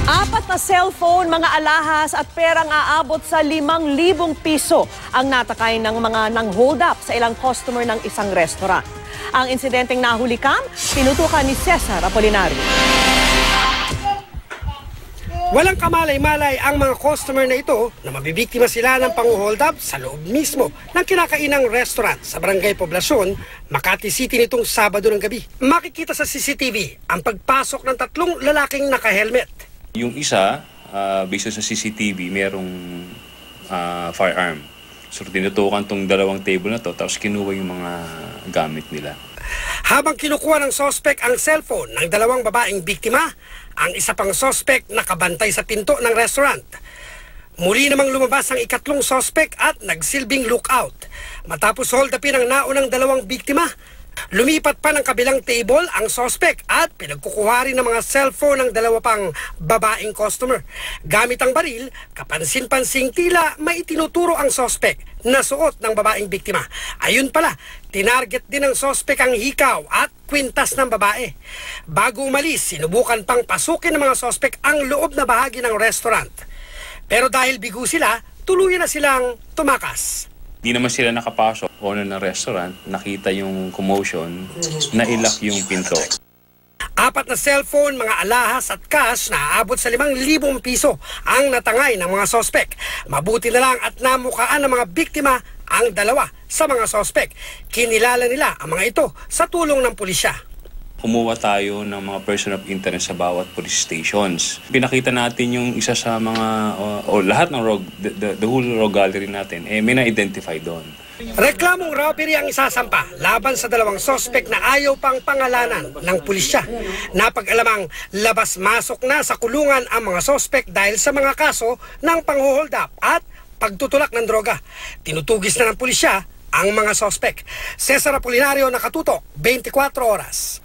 Apat na cellphone, mga alahas at perang aabot sa 5,000 piso ang natakay ng mga nang-hold up sa ilang customer ng isang restaurant. Ang insidenteng nahulikam, pinutukan ni Cesar Apolinario. Walang kamalay-malay ang mga customer na ito na mabibiktima sila ng pang-hold up sa loob mismo ng kinakainang restaurant sa Barangay Poblacion, Makati City nitong Sabado ng gabi. Makikita sa CCTV ang pagpasok ng 3 lalaking naka-helmet. Yung isa, based sa CCTV, merong firearm. So tinutukan tong dalawang table na to, tapos kinuha yung mga gamit nila. Habang kinukuha ng sospek ang cellphone ng dalawang babaeng biktima, ang isa pang sospek nakabantay sa pinto ng restaurant. Muli namang lumabas ang ikatlong sospek at nagsilbing lookout. Matapos hold upin ang naunang dalawang biktima, lumipat pa ng kabilang table ang sospek at pinagkukuha rin ng mga cellphone ng dalawa pang babaeng customer. Gamit ang baril, kapansin-pansing tila may itinuturo ang sospek na suot ng babaeng biktima. Ayun pala, tinarget din ng sospek ang hikaw at kwintas ng babae. Bago umalis, sinubukan pang pasukin ng mga sospek ang loob na bahagi ng restaurant. Pero dahil bigo sila, tuluyan na silang tumakas. Di naman sila nakapasok. Owner ng restaurant, nakita yung commotion, nailak yung pinto. 4 na cellphone, mga alahas at cash na aabot sa 5,000 piso ang natangay ng mga sospek. Mabuti na lang at namukaan ng mga biktima ang dalawa sa mga sospek. Kinilala nila ang mga ito sa tulong ng pulisya. Kumuha tayo ng mga person of interest sa bawat police stations. Pinakita natin yung isa sa mga, o lahat ng the whole rogue gallery natin, may na-identify doon. Reklamong robbery ang isasampa laban sa dalawang sospek na ayaw pang pangalanan ng pulisya. Napag-alamang labas-masok na sa kulungan ang mga sospek dahil sa mga kaso ng pang-hold up at pagtutulak ng droga. Tinutugis na ng pulisya ang mga sospek. Cesar Apolinario, nakatutok, 24 oras.